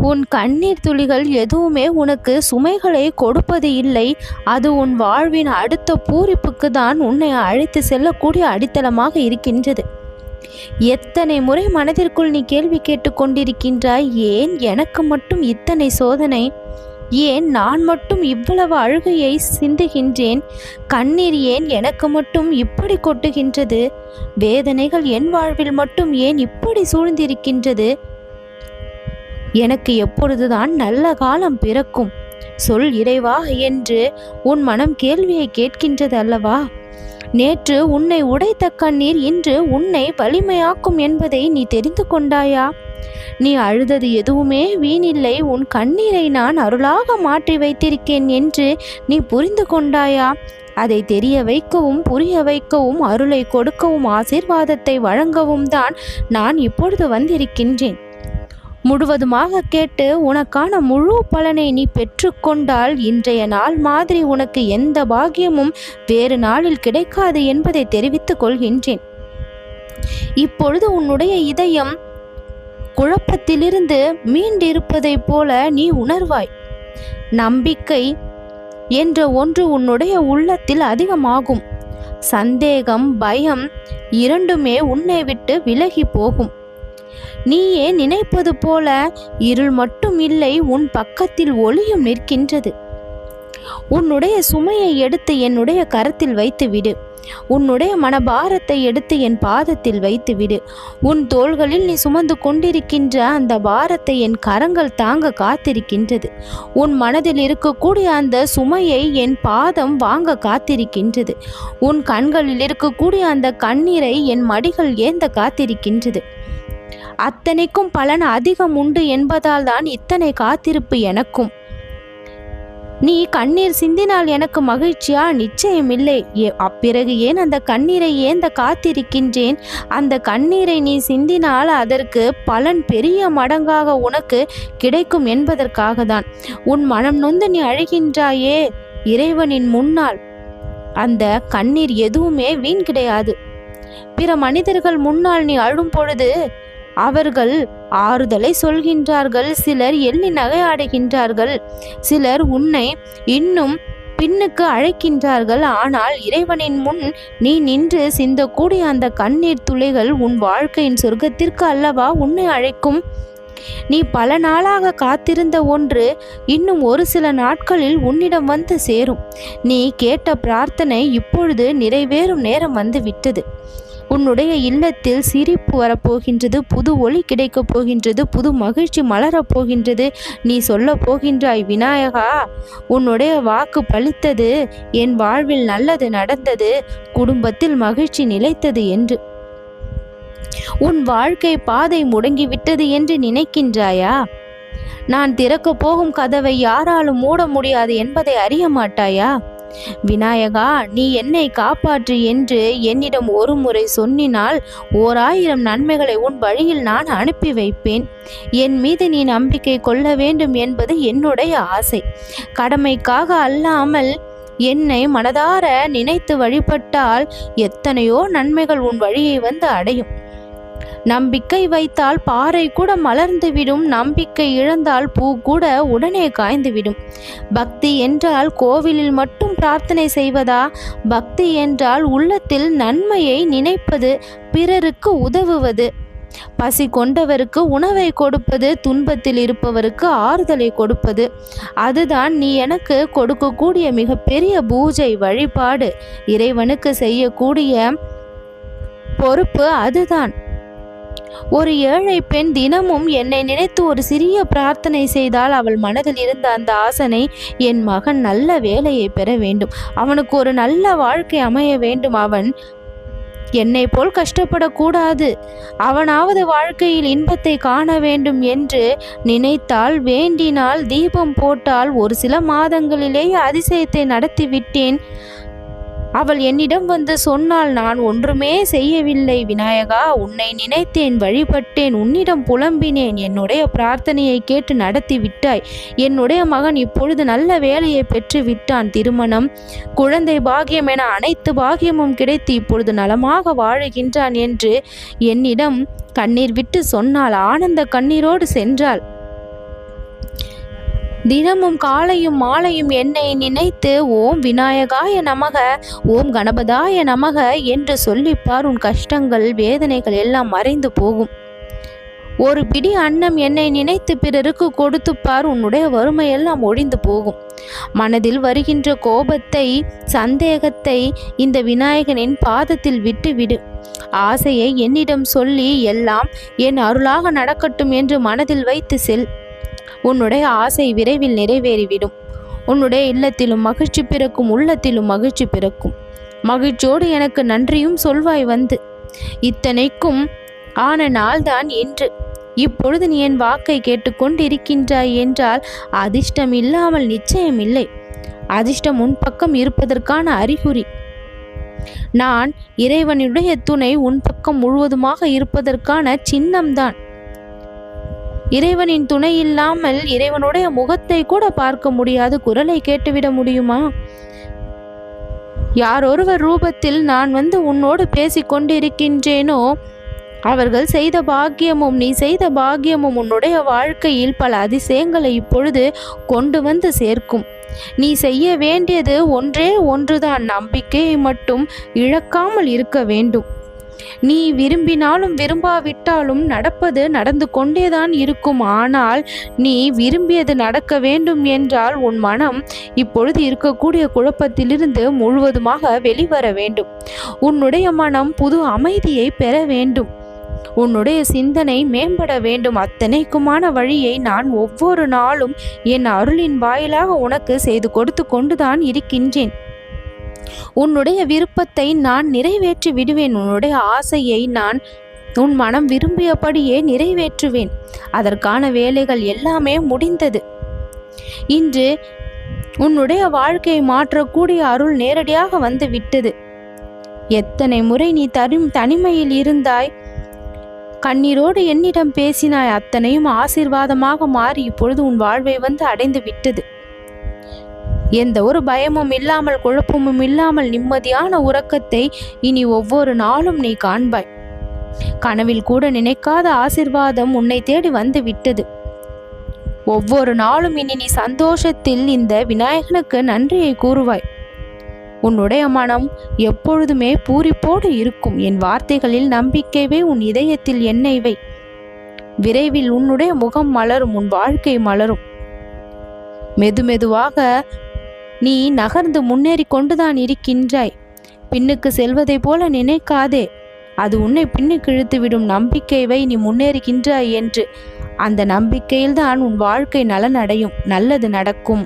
உன் கண்ணீர் துளிகள் எதுவுமே உனக்கு சுமைகளை கொடுப்பது இல்லை. அது உன் வாழ்வின் அடுத்த பூரிப்புக்கு தான் உன்னை அழைத்து செல்லக்கூடிய அடித்தளமாக இருக்கின்றது. எத்தனை முறை மனதிற்குள் நீ கேள்வி கேட்டுக்கொண்டிருக்கின்றாய், ஏன் எனக்கு மட்டும் இத்தனை சோதனை? ஏன் நான் மட்டும் இவ்வளவு அழுகையை சிந்துகின்றேன்? கண்ணீர் ஏன் எனக்கு மட்டும் இப்படி கொட்டுகின்றது? வேதனைகள் என் வாழ்வில் மட்டும் ஏன் இப்படி சூழ்ந்திருக்கின்றது? எனக்கு எப்பொழுதுதான் நல்ல காலம் பிறக்கும்? சொல் இறைவா என்று உன் மனம் கேள்வியை கேட்கின்றது அல்லவா? நேற்று உன்னை உடைத்த கண்ணீர் இன்று உன்னை வலிமையாக்கும் என்பதை நீ தெரிந்து கொண்டாயா? நீ அழுதது எதுவுமே வீணில்லை. உன் கண்ணீரை நான் அருளாக மாற்றி வைத்திருக்கேன் என்று நீ புரிந்து கொண்டாயா? அதை தெரிய வைக்கவும் புரிய வைக்கவும் அருளை கொடுக்கவும் ஆசீர்வாதத்தை வழங்கவும் தான் நான் இப்பொழுது வந்திருக்கின்றேன். முழுவதுமாக கேட்டு உனக்கான முழு பலனை நீ பெற்றுக்கொண்டால் இன்றைய நாள் மாதிரி உனக்கு எந்த பாக்கியமும் வேறு நாளில் கிடைக்காது என்பதை தெரிவித்துக் கொள்கின்றேன். இப்பொழுது உன்னுடைய இதயம் குழப்பத்திலிருந்து மீண்டிருப்பதைப் போல நீ உணர்வாய். நம்பிக்கை என்ற ஒன்று உன்னுடைய உள்ளத்தில் அதிகமாகும். சந்தேகம், பயம் இரண்டுமே உன்னை விட்டு விலகி போகும். நீயே நினைப்பது போல இருள் மட்டும் இல்லை, உன் பக்கத்தில் ஒளியும் நிற்கின்றது. உன்னுடைய சுமையை எடுத்து என்னுடைய கரத்தில் வைத்து விடு. உன்னுடைய மனபாரத்தை எடுத்து என் பாதத்தில் வைத்து விடு. உன் தோள்களில் நீ சுமந்து கொண்டிருக்கின்ற அந்த பாரத்தை என் கரங்கள் தாங்க காத்திருக்கின்றது. உன் மனதில் இருக்கக்கூடிய அந்த சுமையை என் பாதம் வாங்க காத்திருக்கின்றது. உன் கண்களில் இருக்கக்கூடிய அந்த கண்ணீரை என் மடிகள் ஏந்த காத்திருக்கின்றது. அத்தனைக்கும் பலன் அதிகம் உண்டு என்பதால் தான் இத்தனை காத்திருப்பு எனக்கும். நீ கண்ணீர் சிந்தினால் எனக்கு மகிழ்ச்சியா? நிச்சயமில்லை. அப்பிறகு ஏன் அந்த கண்ணீரை ஏந்த காத்திருக்கின்றேன்? அந்த கண்ணீரை நீ சிந்தினால் அதற்கு பலன் பெரிய மடங்காக உனக்கு கிடைக்கும் என்பதற்காக தான். உன் மனம் நொந்து நீ அழுகின்றாயே இறைவனின் முன்னால், அந்த கண்ணீர் எதுவுமே வீண் கிடையாது. பிற மனிதர்கள் முன்னால் நீ அழும் பொழுது அவர்கள் ஆறுதலை சொல்கின்றார்கள், சிலர் எள்ளி நகையாடுகின்றார்கள், சிலர் உன்னை இன்னும் பின்னுக்கு அழைக்கின்றார்கள். ஆனால் இறைவனின் முன் நீ நின்று சிந்தக்கூடிய அந்த கண்ணீர் துளிகள் உன் வாழ்க்கையின் சொர்க்கத்திற்கு அல்லவா உன்னை அழைக்கும். நீ பல நாளாக காத்திருந்த ஒன்று இன்னும் ஒரு சில நாட்களில் உன்னிடம் வந்து சேரும். நீ கேட்ட பிரார்த்தனை இப்பொழுது நிறைவேறும் நேரம் வந்து விட்டது. உன்னுடைய இல்லத்தில் சிரிப்பு வரப்போகின்றது, புது ஒளி கிடைக்கப் போகின்றது, புது மகிழ்ச்சி மலரப் போகின்றது. நீ சொல்ல போகின்றாய், விநாயகா உன்னுடைய வாக்கு பலித்தது, என் வாழ்வில் நல்லது நடந்தது, குடும்பத்தில் மகிழ்ச்சி நிலைத்தது என்று. உன் வாழ்க்கை பாதை முடங்கிவிட்டது என்று நினைக்கின்றாயா? நான் திறக்கப் போகும் கதவை யாராலும் மூட முடியாது என்பதை அறிய மாட்டாயா? விநாயகா நீ என்னை காப்பாற்று என்று என்னிடம் ஒரு முறை சொன்னினால் 1000 நன்மைகளை உன் வழியில் நான் அனுப்பி வைப்பேன். என் மீது நீ நம்பிக்கை கொள்ள வேண்டும் என்பது என்னுடைய ஆசை. கடமைக்காக அல்லாமல் என்னை மனதார நினைத்து வழிபட்டால் எத்தனையோ நன்மைகள் உன் வழியை வந்து அடையும். நம்பிக்கை வைத்தால் பாறை கூட மலர்ந்துவிடும், நம்பிக்கை இழந்தால் பூ கூட உடனே காய்ந்துவிடும். பக்தி என்றால் கோவிலில் மட்டும் பிரார்த்தனை செய்வதா? பக்தி என்றால் உள்ளத்தில் நன்மையை நினைப்பது, பிறருக்கு உதவுவது, பசி கொண்டவருக்கு உணவை கொடுப்பது, துன்பத்தில் இருப்பவருக்கு ஆறுதலை கொடுப்பது. அதுதான் நீ எனக்கு கொடுக்கக்கூடிய மிகப்பெரிய பூஜை வழிபாடு. இறைவனுக்கு செய்யக்கூடிய பொறுப்பு அதுதான். ஒரு ஏழை பெண் தினமும் என்னை நினைத்து ஒரு சிறிய பிரார்த்தனை செய்தால் அவள் மனதில் இருந்த அந்த ஆசனை, என் மகன் நல்ல வேலையை பெற வேண்டும், அவனுக்கு ஒரு நல்ல வாழ்க்கை அமைய வேண்டும், அவன் என்னை போல் கஷ்டப்படக்கூடாது, அவனாவது வாழ்க்கையில் இன்பத்தை காண வேண்டும் என்று நினைத்தால், வேண்டினால், தீபம் போட்டால் ஒரு சில மாதங்களிலேயே அதிசயத்தை நடத்திவிட்டேன். அவள் என்னிடம் வந்து சொன்னால், நான் ஒன்றுமே செய்யவில்லை விநாயகா, உன்னை நினைத்தேன், வழிபட்டேன், உன்னிடம் புலம்பினேன், என்னுடைய பிரார்த்தனையை கேட்டு நடத்தி விட்டாய், என்னுடைய மகன் இப்பொழுது நல்ல வேலையை பெற்று விட்டான், திருமணம், குழந்தை பாக்கியம் என அனைத்து பாக்கியமும் கிடைத்து இப்பொழுது நலமாக வாழுகின்றான் என்று என்னிடம் கண்ணீர் விட்டு சொன்னாள். ஆனந்த கண்ணீரோடு சென்றாள். தினமும் காலையும் மாலையும் என்னை நினைத்து ஓம் விநாயகாய நமக, ஓம் கணபதாய நமக என்று சொல்லிப்பார். உன் கஷ்டங்கள் வேதனைகள் எல்லாம் மறைந்து போகும். ஒரு பிடி அன்னம் என்னை நினைத்து பிறருக்கு கொடுத்துப்பார். உன்னுடைய வறுமையெல்லாம் ஒழிந்து போகும். மனதில் வருகின்ற கோபத்தை, சந்தேகத்தை இந்த விநாயகனின் பாதத்தில் விட்டுவிடு. ஆசையை என்னிடம் சொல்லி எல்லாம் என் அருளாக நடக்கட்டும் என்று மனதில் வைத்து செல். உன்னுடைய ஆசை விரைவில் நிறைவேறிவிடும். உன்னுடைய இல்லத்திலும் மகிழ்ச்சி பிறக்கும், உள்ளத்திலும் மகிழ்ச்சி பிறக்கும். மகிழ்ச்சியோடு எனக்கு நன்றியும் சொல்வாய் வந்து. இத்தனைக்கும் ஆன நாள்தான் என்று. இப்பொழுது நீ என் வாக்கை கேட்டுக்கொண்டிருக்கின்றாய் என்றால் அதிர்ஷ்டம் இல்லாமல் நிச்சயம் இல்லை. அதிர்ஷ்டம் உன் பக்கம் இருப்பதற்கான அறிகுறி. நான் இறைவனுடைய துணை உன் பக்கம் முழுவதுமாக இருப்பதற்கான சின்னம்தான். இறைவனின் துணை இல்லாமல் இறைவனுடைய முகத்தை கூட பார்க்க முடியாது. குரலை கேட்டுவிட முடியுமா? யாரொருவர் ரூபத்தில் நான் வந்து உன்னோடு பேசிக்கொண்டிருக்கின்றேனோ அவர்கள் செய்த பாக்கியமும் நீ செய்த பாக்கியமும் உன்னுடைய வாழ்க்கையில் பல அதிசயங்களை இப்பொழுது கொண்டு வந்து சேர்க்கும். நீ செய்ய வேண்டியது ஒன்றே ஒன்றுதான். நம்பிக்கையை மட்டும் இழக்காமல் இருக்க வேண்டும். நீ விரும்பினாலும் விரும்பாவிட்டாலும் நடப்பது நடந்து கொண்டேதான் இருக்கும். ஆனால் நீ விரும்பியது நடக்க வேண்டும் என்றால் உன் மனம் இப்பொழுது இருக்கக்கூடிய குழப்பத்திலிருந்து முழுவதுமாக வெளிவர வேண்டும். உன்னுடைய மனம் புது அமைதியை பெற வேண்டும். உன்னுடைய சிந்தனை மேம்பட வேண்டும். அத்தனைக்குமான வழியை நான் ஒவ்வொரு நாளும் என் அருளின் வாயிலாக உனக்கு செய்து கொடுத்து கொண்டுதான் இருக்கின்றேன். உன்னுடைய விருப்பத்தை நான் நிறைவேற்றி விடுவேன். உன்னுடைய ஆசையை நான் உன் மனம் விரும்பியபடியே நிறைவேற்றுவேன். அதற்கான வேலைகள் எல்லாமே முடிந்தது. இன்று உன்னுடைய வாழ்க்கையை மாற்றக்கூடிய அருள் நேரடியாக வந்து விட்டது. எத்தனை முறை நீ தனிமையில் இருந்தாய், கண்ணீரோடு என்னிடம் பேசினாய், அத்தனையும் ஆசீர்வாதமாக மாறி இப்பொழுது உன் வாழ்வை வந்து அடைந்து விட்டது. எந்த ஒரு பயமும் இல்லாமல், குழப்பமும் இல்லாமல் நிம்மதியான உறக்கத்தை இனி ஒவ்வொரு நாளும் நீ காண்பாய். கனவில் கூட நினைக்காத ஆசீர்வாதம் உன்னை தேடி வந்து விட்டது. ஒவ்வொரு நாளும் இனி நீ சந்தோஷத்தில் இந்த விநாயகனுக்கு நன்றியை கூறுவாய். உன்னுடைய மனம் எப்பொழுதுமே பூரிப்போடு இருக்கும். என் வார்த்தைகளில் நம்பிக்கைவை, உன் இதயத்தில் என்னை வை. விரைவில் உன்னுடைய முகம் மலரும், உன் வாழ்க்கை மலரும். மெதுமெதுவாக நீ நகர்ந்து முன்னேறி கொண்டுதான் இருக்கின்றாய். பின்னுக்கு செல்வதை போல நினைக்காதே, அது உன்னை பின்னுக்கு இழுத்துவிடும். நம்பிக்கை வை, நீ முன்னேறுகின்றாய் என்று. அந்த நம்பிக்கையில்தான் உன் வாழ்க்கை நலனடையும், நல்லது நடக்கும்.